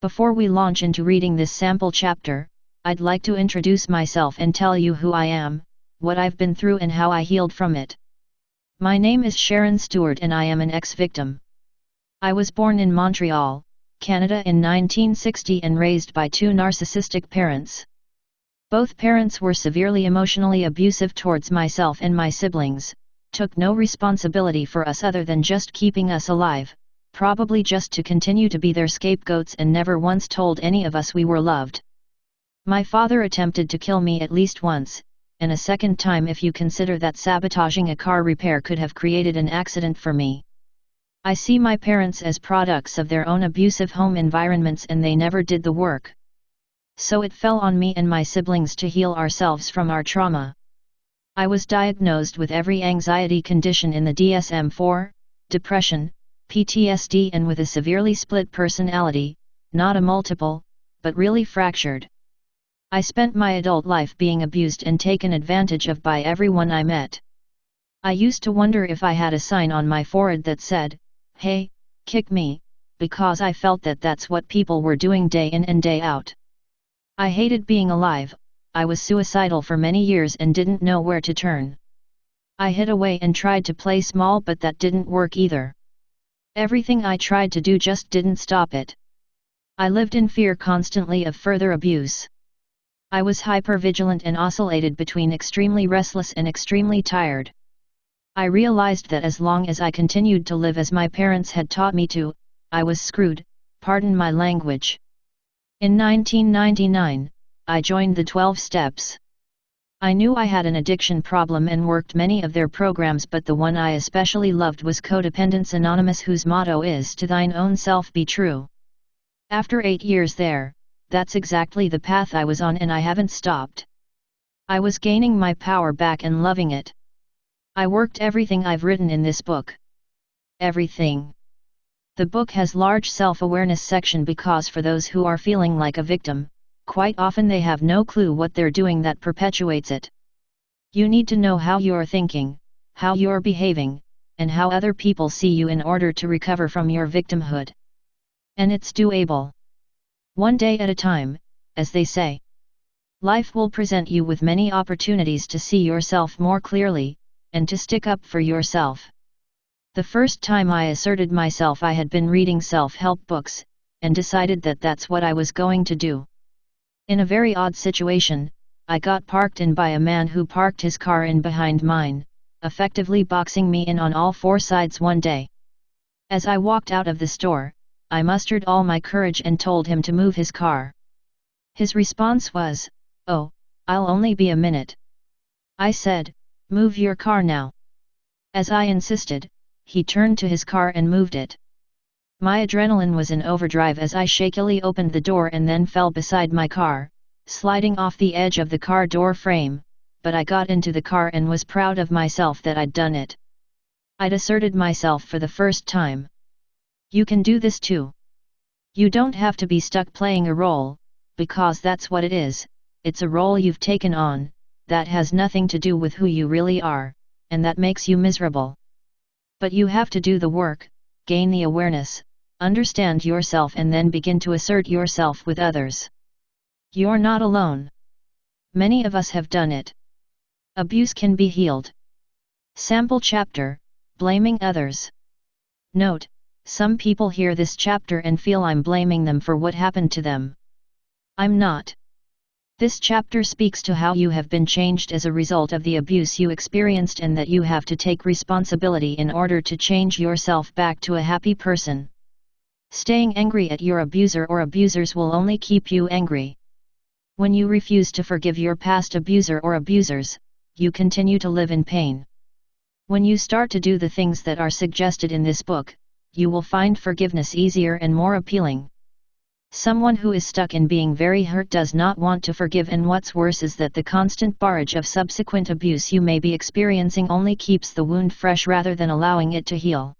Before we launch into reading this sample chapter, I'd like to introduce myself and tell you who I am, what I've been through and how I healed from it. My name is Sharon Stewart and I am an ex-victim. I was born in Montreal, Canada in 1960 and raised by two narcissistic parents. Both parents were severely emotionally abusive towards myself and my siblings, took no responsibility for us other than just keeping us alive, probably just to continue to be their scapegoats, and never once told any of us we were loved. My father attempted to kill me at least once, and a second time if you consider that sabotaging a car repair could have created an accident for me. I see my parents as products of their own abusive home environments and they never did the work. So it fell on me and my siblings to heal ourselves from our trauma. I was diagnosed with every anxiety condition in the DSM-4, depression, PTSD, and with a severely split personality, not a multiple, but really fractured. I spent my adult life being abused and taken advantage of by everyone I met. I used to wonder if I had a sign on my forehead that said, "Hey, kick me," because I felt that that's what people were doing day in and day out. I hated being alive. I was suicidal for many years and didn't know where to turn. I hid away and tried to play small, but that didn't work either. Everything I tried to do just didn't stop it. I lived in fear constantly of further abuse. I was hypervigilant and oscillated between extremely restless and extremely tired. I realized that as long as I continued to live as my parents had taught me to, I was screwed, pardon my language. In 1999, I joined the 12 Steps. I knew I had an addiction problem and worked many of their programs, but the one I especially loved was Codependence Anonymous, whose motto is "To thine own self be true." After 8 years there, that's exactly the path I was on and I haven't stopped. I was gaining my power back and loving it. I worked everything I've written in this book. Everything. The book has large self-awareness section because for those who are feeling like a victim, quite often they have no clue what they're doing that perpetuates it. You need to know how you're thinking, how you're behaving, and how other people see you in order to recover from your victimhood. And it's doable. One day at a time, as they say. Life will present you with many opportunities to see yourself more clearly, and to stick up for yourself. The first time I asserted myself, I had been reading self-help books, and decided that that's what I was going to do. In a very odd situation, I got parked in by a man who parked his car in behind mine, effectively boxing me in on all four sides one day. As I walked out of the store, I mustered all my courage and told him to move his car. His response was, "Oh, I'll only be a minute." I said, "Move your car now." As I insisted, he turned to his car and moved it. My adrenaline was in overdrive as I shakily opened the door and then fell beside my car, sliding off the edge of the car door frame, but I got into the car and was proud of myself that I'd done it. I'd asserted myself for the first time. You can do this too. You don't have to be stuck playing a role, because that's what it is, it's a role you've taken on, that has nothing to do with who you really are, and that makes you miserable. But you have to do the work, gain the awareness, understand yourself, and then begin to assert yourself with others. You're not alone. Many of us have done it. Abuse can be healed. Sample chapter, Blaming Others. Note, some people hear this chapter and feel I'm blaming them for what happened to them. I'm not. This chapter speaks to how you have been changed as a result of the abuse you experienced and that you have to take responsibility in order to change yourself back to a happy person. Staying angry at your abuser or abusers will only keep you angry. When you refuse to forgive your past abuser or abusers, you continue to live in pain. When you start to do the things that are suggested in this book, you will find forgiveness easier and more appealing. Someone who is stuck in being very hurt does not want to forgive, and what's worse is that the constant barrage of subsequent abuse you may be experiencing only keeps the wound fresh rather than allowing it to heal.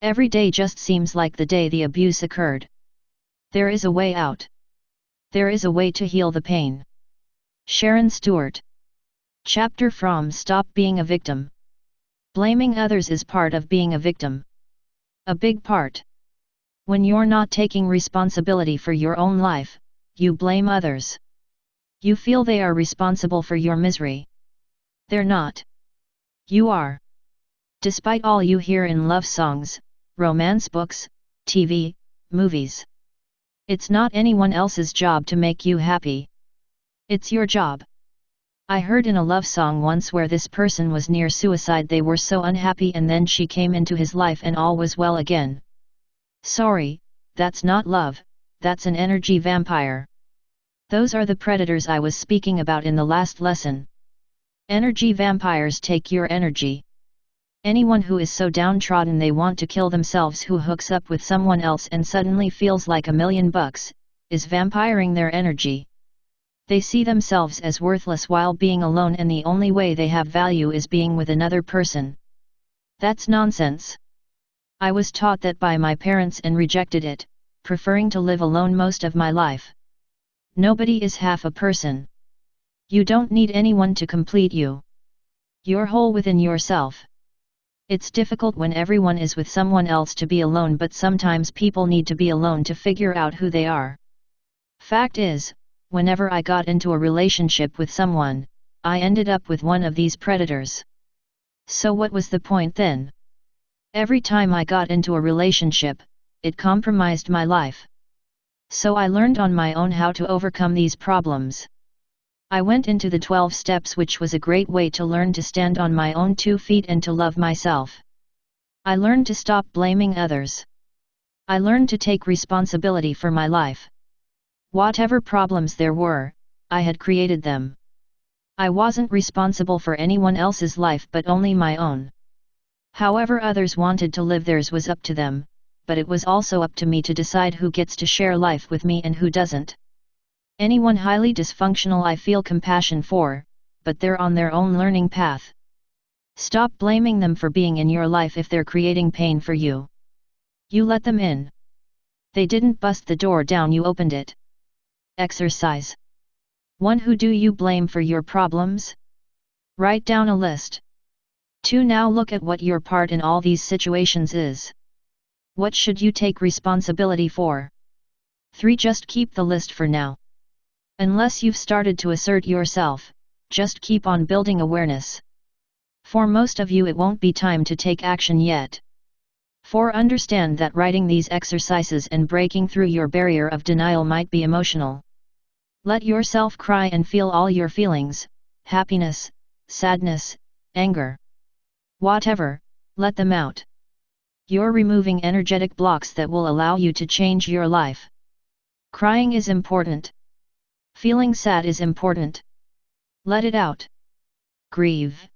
Every day just seems like the day the abuse occurred. There is a way out. There is a way to heal the pain. Sharon Stewart. Chapter from Stop Being a Victim. Blaming others is part of being a victim. A big part. When you're not taking responsibility for your own life, you blame others. You feel they are responsible for your misery. They're not. You are. Despite all you hear in love songs, romance books, TV, movies. It's not anyone else's job to make you happy. It's your job. I heard in a love song once where this person was near suicide. They were so unhappy and then she came into his life and all was well again. Sorry, that's not love, that's an energy vampire. Those are the predators I was speaking about in the last lesson. Energy vampires take your energy. Anyone who is so downtrodden they want to kill themselves, who hooks up with someone else and suddenly feels like $1,000,000, is vampiring their energy. They see themselves as worthless while being alone, and the only way they have value is being with another person. That's nonsense. I was taught that by my parents and rejected it, preferring to live alone most of my life. Nobody is half a person. You don't need anyone to complete you. You're whole within yourself. It's difficult when everyone is with someone else to be alone, but sometimes people need to be alone to figure out who they are. Fact is, whenever I got into a relationship with someone, I ended up with one of these predators. So what was the point then? Every time I got into a relationship, it compromised my life. So I learned on my own how to overcome these problems. I went into the 12 steps, which was a great way to learn to stand on my own 2 feet and to love myself. I learned to stop blaming others. I learned to take responsibility for my life. Whatever problems there were, I had created them. I wasn't responsible for anyone else's life but only my own. However others wanted to live theirs was up to them, but it was also up to me to decide who gets to share life with me and who doesn't. Anyone highly dysfunctional I feel compassion for, but they're on their own learning path. Stop blaming them for being in your life if they're creating pain for you. You let them in. They didn't bust the door down, you opened it. Exercise 1. Who do you blame for your problems? Write down a list. 2. Now look at what your part in all these situations is. What should you take responsibility for? 3. Just keep the list for now. Unless you've started to assert yourself, just keep on building awareness. For most of you it won't be time to take action yet. 4. Understand that writing these exercises and breaking through your barrier of denial might be emotional. Let yourself cry and feel all your feelings, happiness, sadness, anger. Whatever, let them out. You're removing energetic blocks that will allow you to change your life. Crying is important. Feeling sad is important. Let it out. Grieve.